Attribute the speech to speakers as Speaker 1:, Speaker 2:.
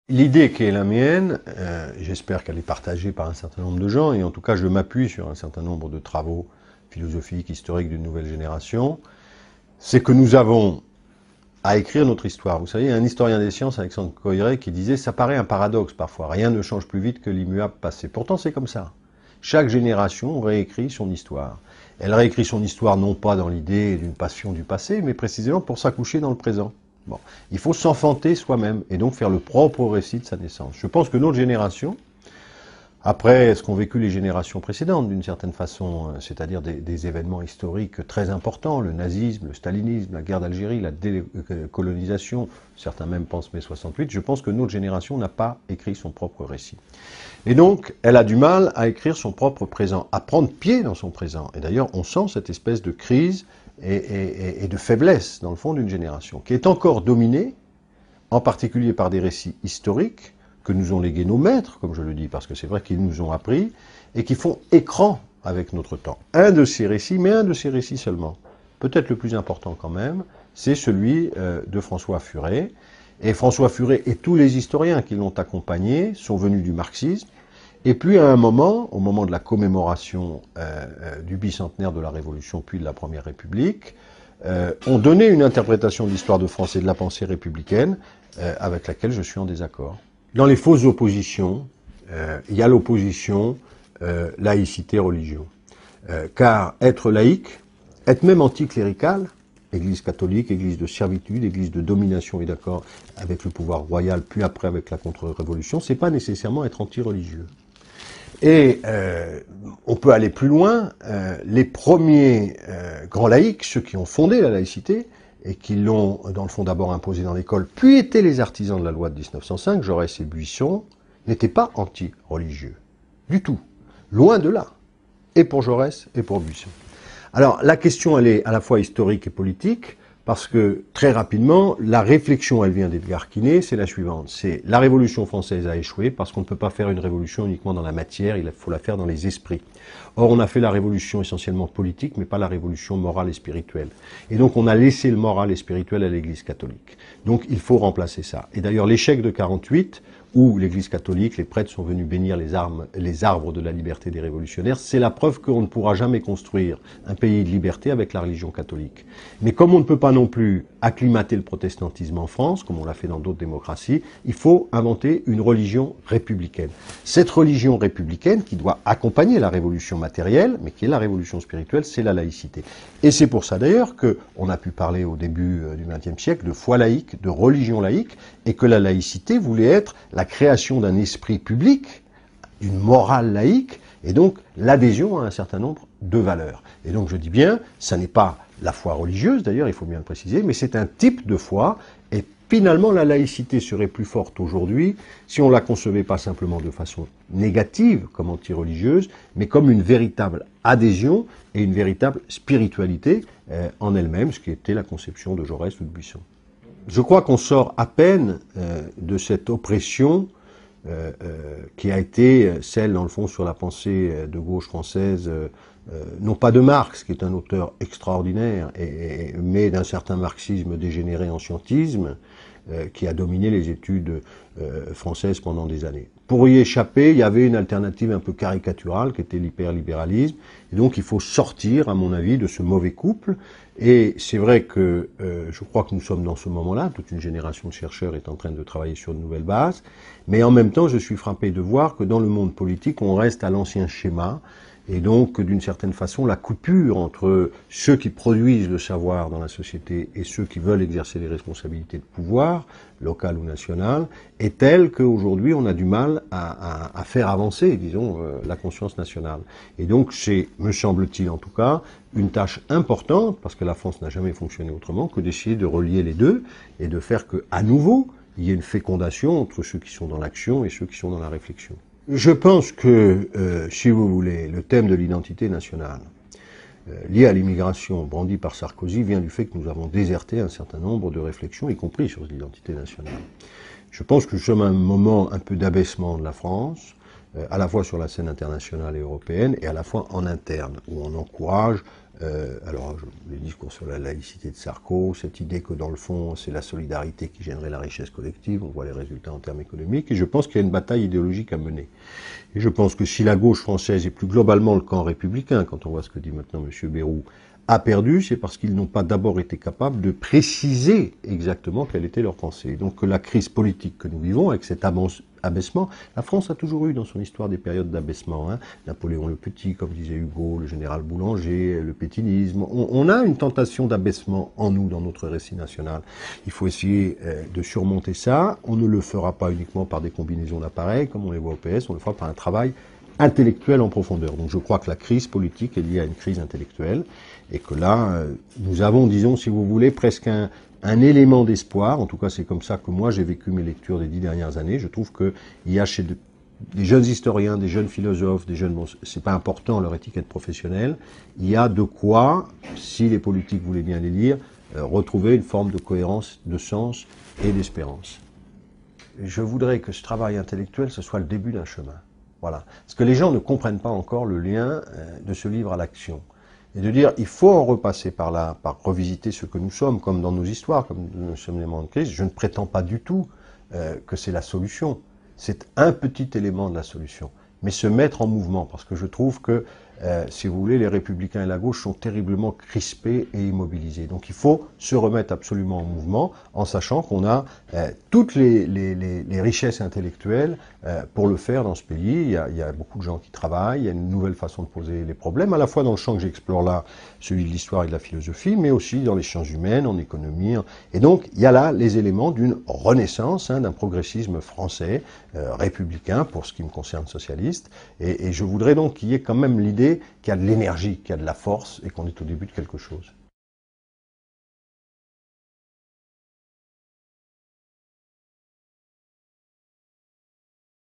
Speaker 1: L'idée qui est la mienne, j'espère qu'elle est partagée par un certain nombre de gens, et en tout cas je m'appuie sur un certain nombre de travaux philosophiques, historiques d'une nouvelle génération, c'est que nous avons à écrire notre histoire. Vous savez, il y a un historien des sciences, Alexandre Koyré, qui disait « ça paraît un paradoxe parfois, rien ne change plus vite que l'immuable passé ». Pourtant c'est comme ça. Chaque génération réécrit son histoire. Elle réécrit son histoire non pas dans l'idée d'une passion du passé, mais précisément pour s'accoucher dans le présent. Bon, il faut s'enfanter soi-même et donc faire le propre récit de sa naissance. Je pense que notre génération, après ce qu'ont vécu les générations précédentes d'une certaine façon, c'est-à-dire des événements historiques très importants, le nazisme, le stalinisme, la guerre d'Algérie, la décolonisation, certains même pensent mai 68, je pense que notre génération n'a pas écrit son propre récit. Et donc, elle a du mal à écrire son propre présent, à prendre pied dans son présent. Et d'ailleurs, on sent cette espèce de crise et de faiblesse, dans le fond, d'une génération, qui est encore dominée, en particulier par des récits historiques, que nous ont légués nos maîtres, comme je le dis, parce que c'est vrai qu'ils nous ont appris, et qui font écran avec notre temps. Un de ces récits, mais un de ces récits seulement, peut-être le plus important quand même, c'est celui de François Furet. Et François Furet et tous les historiens qui l'ont accompagné sont venus du marxisme. Et puis à un moment, au moment de la commémoration du bicentenaire de la Révolution puis de la Première République, ont donné une interprétation de l'histoire de France et de la pensée républicaine avec laquelle je suis en désaccord. Dans les fausses oppositions, il y a l'opposition laïcité-religion. Car être laïque, être même anticlérical, Église catholique, Église de servitude, Église de domination et d'accord avec le pouvoir royal, puis après avec la contre-révolution, c'est pas nécessairement être anti-religieux. Et on peut aller plus loin, les premiers grands laïcs, ceux qui ont fondé la laïcité, et qui l'ont, dans le fond, d'abord imposé dans l'école, puis étaient les artisans de la loi de 1905, Jaurès et Buisson, n'étaient pas anti-religieux. Du tout. Loin de là. Et pour Jaurès et pour Buisson. Alors, la question, elle est à la fois historique et politique, parce que, très rapidement, la réflexion, elle vient d'Edgar Quinet, c'est la suivante. C'est la Révolution française a échoué, parce qu'on ne peut pas faire une révolution uniquement dans la matière, il faut la faire dans les esprits. Or, on a fait la révolution essentiellement politique, mais pas la révolution morale et spirituelle. Et donc, on a laissé le moral et spirituel à l'Église catholique. Donc, il faut remplacer ça. Et d'ailleurs, l'échec de 48, où l'Église catholique, les prêtres sont venus bénir les arbres de la liberté des révolutionnaires, c'est la preuve qu'on ne pourra jamais construire un pays de liberté avec la religion catholique. Mais comme on ne peut pas non plus acclimater le protestantisme en France, comme on l'a fait dans d'autres démocraties, il faut inventer une religion républicaine. Cette religion républicaine, qui doit accompagner la révolution matérielle, mais qui est la révolution spirituelle, c'est la laïcité. Et c'est pour ça d'ailleurs qu'on a pu parler au début du XXe siècle de foi laïque, de religion laïque, et que la laïcité voulait être la création d'un esprit public, d'une morale laïque, et donc l'adhésion à un certain nombre de valeurs. Et donc je dis bien, ça n'est pas la foi religieuse, d'ailleurs il faut bien le préciser, mais c'est un type de foi, et finalement la laïcité serait plus forte aujourd'hui si on la concevait pas simplement de façon négative, comme anti-religieuse, mais comme une véritable adhésion et une véritable spiritualité en elle-même, ce qui était la conception de Jaurès ou de Buisson. Je crois qu'on sort à peine de cette oppression qui a été celle, dans le fond, sur la pensée de gauche française, non pas de Marx, qui est un auteur extraordinaire, mais d'un certain marxisme dégénéré en scientisme, qui a dominé les études françaises pendant des années. Pour y échapper, il y avait une alternative un peu caricaturale, qui était l'hyperlibéralisme, et donc il faut sortir, à mon avis, de ce mauvais couple. Et c'est vrai que je crois que nous sommes dans ce moment-là, toute une génération de chercheurs est en train de travailler sur de nouvelles bases, mais en même temps je suis frappé de voir que dans le monde politique on reste à l'ancien schéma, et donc d'une certaine façon la coupure entre ceux qui produisent le savoir dans la société et ceux qui veulent exercer les responsabilités de pouvoir, local ou national, est telle qu'aujourd'hui on a du mal à faire avancer, disons, la conscience nationale. Et donc c'est, me semble-t-il en tout cas, une tâche importante, parce que la France n'a jamais fonctionné autrement, que d'essayer de relier les deux et de faire qu'à nouveau, il y ait une fécondation entre ceux qui sont dans l'action et ceux qui sont dans la réflexion. Je pense que, si vous voulez, le thème de l'identité nationale, lié à l'immigration brandi par Sarkozy, vient du fait que nous avons déserté un certain nombre de réflexions, y compris sur l'identité nationale. Je pense que nous sommes à un moment un peu d'abaissement de la France, à la fois sur la scène internationale et européenne, et à la fois en interne, où on encourage les discours sur la laïcité de Sarko, cette idée que dans le fond, c'est la solidarité qui générait la richesse collective, on voit les résultats en termes économiques, et je pense qu'il y a une bataille idéologique à mener. Et je pense que si la gauche française, et plus globalement le camp républicain, quand on voit ce que dit maintenant M. Bayrou, a perdu, c'est parce qu'ils n'ont pas d'abord été capables de préciser exactement quelle était leur pensée. Donc la crise politique que nous vivons, avec cet abaissement, la France a toujours eu dans son histoire des périodes d'abaissement. Napoléon le Petit, comme disait Hugo, le général Boulanger, le pétinisme. On a une tentation d'abaissement en nous, dans notre récit national. Il faut essayer de surmonter ça. On ne le fera pas uniquement par des combinaisons d'appareils, comme on les voit au PS, on le fera par un travail intellectuelle en profondeur. Donc je crois que la crise politique est liée à une crise intellectuelle et que là, nous avons, disons, si vous voulez, presque un élément d'espoir. En tout cas, c'est comme ça que moi j'ai vécu mes lectures des 10 dernières années. Je trouve qu'il y a chez des jeunes historiens, des jeunes philosophes, des jeunes, bon, c'est pas important leur étiquette professionnelle, il y a de quoi, si les politiques voulaient bien les lire, retrouver une forme de cohérence, de sens et d'espérance. Je voudrais que ce travail intellectuel, ce soit le début d'un chemin. Voilà. Parce que les gens ne comprennent pas encore le lien de ce livre à l'action. Et de dire, il faut en repasser par là, par revisiter ce que nous sommes, comme dans nos histoires, comme nous sommes les moments de crise. Je ne prétends pas du tout que c'est la solution. C'est un petit élément de la solution. Mais se mettre en mouvement, parce que je trouve que, si vous voulez, les Républicains et la gauche sont terriblement crispés et immobilisés. Donc il faut se remettre absolument en mouvement, en sachant qu'on a toutes les richesses intellectuelles pour le faire dans ce pays. Il y a beaucoup de gens qui travaillent, il y a une nouvelle façon de poser les problèmes, à la fois dans le champ que j'explore là, celui de l'histoire et de la philosophie, mais aussi dans les sciences humaines, en économie. Et donc il y a là les éléments d'une renaissance, d'un progressisme français, républicain, pour ce qui me concerne socialiste. Et je voudrais donc qu'il y ait quand même l'idée qu'il y a de l'énergie, qu'il y a de la force et qu'on est au début de quelque chose.